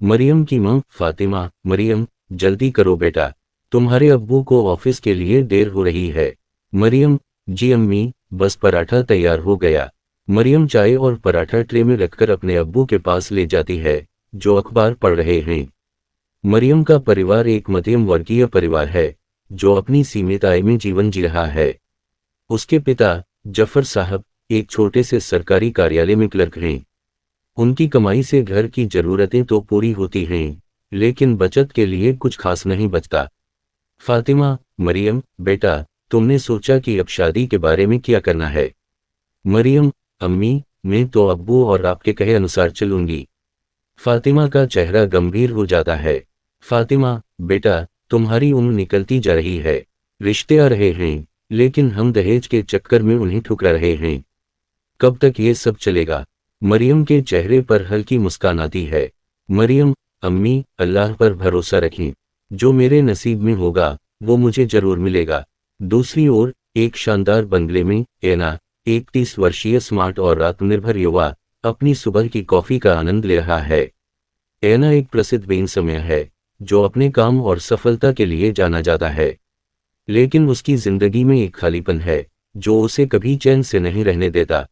मरियम की मां फातिमा, मरियम जल्दी करो बेटा, तुम्हारे अब्बू को ऑफिस के लिए देर हो रही है। मरियम, जी अम्मी, बस पराठा तैयार हो गया। मरियम चाय और पराठा ट्रे में रखकर अपने अब्बू के पास ले जाती है, जो अखबार पढ़ रहे हैं। मरियम का परिवार एक मध्यम वर्गीय परिवार है, जो अपनी सीमित आय में जीवन जी रहा है। उसके पिता जफर साहब एक छोटे से सरकारी कार्यालय में क्लर्क हैं। उनकी कमाई से घर की जरूरतें तो पूरी होती हैं, लेकिन बचत के लिए कुछ खास नहीं बचता। फातिमा, मरियम बेटा, तुमने सोचा कि अब शादी के बारे में क्या करना है? मरियम, अम्मी, मैं तो अब्बू और आपके कहे अनुसार चलूंगी। फातिमा का चेहरा गंभीर हो जाता है। फातिमा, बेटा, तुम्हारी उम्र निकलती जा रही है, रिश्ते आ रहे हैं, लेकिन हम दहेज के चक्कर में उन्हें ठुकरा रहे हैं। कब तक ये सब चलेगा? मरियम के चेहरे पर हल्की मुस्कान आती है। मरियम, अम्मी, अल्लाह पर भरोसा रखें, जो मेरे नसीब में होगा वो मुझे जरूर मिलेगा। दूसरी ओर एक शानदार बंगले में एना, एक 30 वर्षीय स्मार्ट और आत्मनिर्भर युवा, अपनी सुबह की कॉफी का आनंद ले रहा है। एना एक प्रसिद्ध बिजनेसमैन है, जो अपने काम और सफलता के लिए जाना जाता है, लेकिन उसकी जिंदगी में एक खालीपन है, जो उसे कभी चैन से नहीं रहने देता।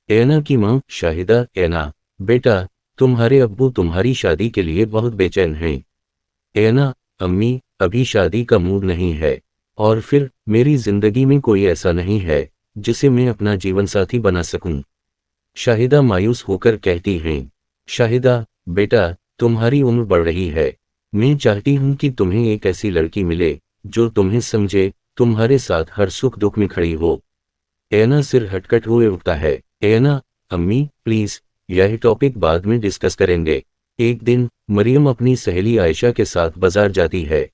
एना की मां शाहिदा, एना बेटा, तुम्हारे अब्बू तुम्हारी शादी के लिए बहुत बेचैन हैं। एना, अम्मी, अभी शादी का मूड नहीं है, और फिर मेरी जिंदगी में कोई ऐसा नहीं है जिसे मैं अपना जीवन साथी बना सकूं। शाहिदा मायूस होकर कहती हैं, शाहिदा बेटा, तुम्हारी उम्र बढ़ रही है, मैं चाहती हूं कि तुम्हें एक ऐसी लड़की मिले जो तुम्हें समझे, तुम्हारे साथ हर सुख दुख में खड़ी हो। एना सिर हटकट हुए उठता है। एना, अम्मी प्लीज, यह टॉपिक बाद में डिस्कस करेंगे। एक दिन मरियम अपनी सहेली आयशा के साथ बाजार जाती है।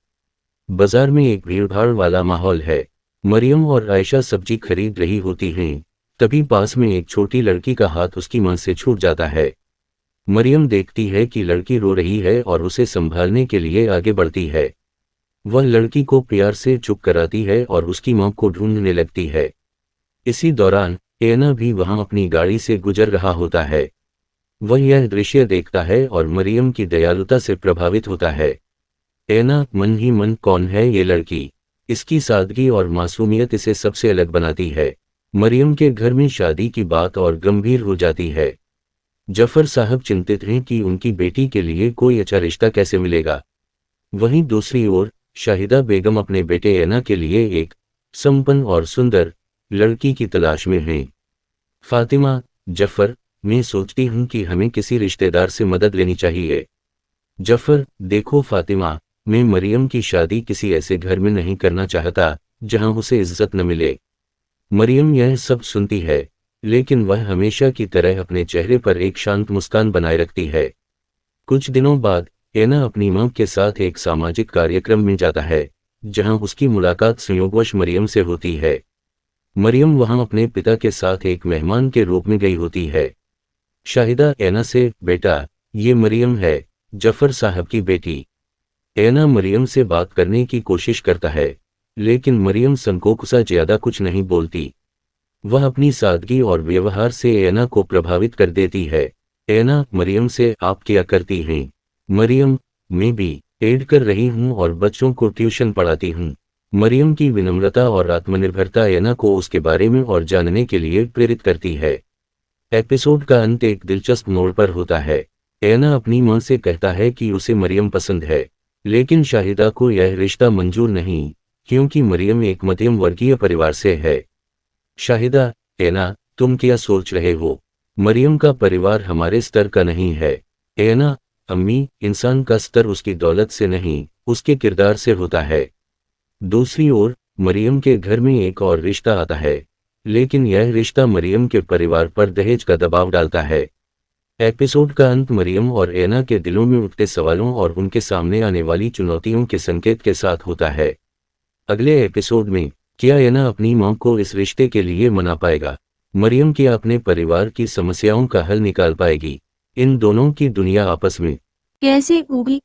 बाजार में एक भीड़भाड़ वाला माहौल है। मरियम और आयशा सब्जी खरीद रही होती हैं, तभी पास में एक छोटी लड़की का हाथ उसकी मां से छूट जाता है। मरियम देखती है कि लड़की रो रही है और उसे संभालने के लिए आगे बढ़ती है। वह लड़की को प्यार से चुप कराती है और उसकी मां को ढूंढने लगती है। इसी दौरान एना भी वहां अपनी गाड़ी से गुजर रहा होता है। वह यह दृश्य देखता है और मरियम की दयालुता से प्रभावित होता है। एना मन ही मन, कौन है ये लड़की? इसकी सादगी और मासूमियत इसे सबसे अलग बनाती है। मरियम के घर में शादी की बात और गंभीर हो जाती है। जफर साहब चिंतित हैं कि उनकी बेटी के लिए कोई अच्छा रिश्ता कैसे मिलेगा। वहीं दूसरी ओर शाहिदा बेगम अपने बेटे एना के लिए एक संपन्न और सुंदर लड़की की तलाश में हैं। फातिमा, जफर, मैं सोचती हूं कि हमें किसी रिश्तेदार से मदद लेनी चाहिए। जफर, देखो फातिमा, मैं मरियम की शादी किसी ऐसे घर में नहीं करना चाहता जहां उसे इज्जत न मिले। मरियम यह सब सुनती है, लेकिन वह हमेशा की तरह अपने चेहरे पर एक शांत मुस्कान बनाए रखती है। कुछ दिनों बाद एना अपनी मां के साथ एक सामाजिक कार्यक्रम में जाता है, जहां उसकी मुलाकात संयोगवश मरियम से होती है। मरियम वहां अपने पिता के साथ एक मेहमान के रूप में गई होती है। शाहिदा एना से, बेटा, ये मरियम है, जफर साहब की बेटी। एना मरियम से बात करने की कोशिश करता है, लेकिन मरियम संकोच सा ज्यादा कुछ नहीं बोलती। वह अपनी सादगी और व्यवहार से एना को प्रभावित कर देती है। एना मरियम से, आप क्या करती हैं? मरियम, मैं भी एड कर रही हूँ और बच्चों को ट्यूशन पढ़ाती हूँ। मरियम की विनम्रता और आत्मनिर्भरता एना को उसके बारे में और जानने के लिए प्रेरित करती है। एपिसोड का अंत एक दिलचस्प मोड़ पर होता है। एना अपनी मां से कहता है कि उसे मरियम पसंद है, लेकिन शाहिदा को यह रिश्ता मंजूर नहीं, क्योंकि मरियम एक मध्यम वर्गीय परिवार से है। शाहिदा, एना, तुम क्या सोच रहे हो? मरियम का परिवार हमारे स्तर का नहीं है। एना, अम्मी, इंसान का स्तर उसकी दौलत से नहीं, उसके किरदार से होता है। दूसरी ओर मरियम के घर में एक और रिश्ता आता है, लेकिन यह रिश्ता मरियम के परिवार पर दहेज का दबाव डालता है। एपिसोड का अंत मरियम और एना के दिलों में उठते सवालों और उनके सामने आने वाली चुनौतियों के संकेत के साथ होता है। अगले एपिसोड में क्या एना अपनी मां को इस रिश्ते के लिए मना पाएगा? मरियम क्या अपने परिवार की समस्याओं का हल निकाल पाएगी? इन दोनों की दुनिया आपस में कैसे होगी?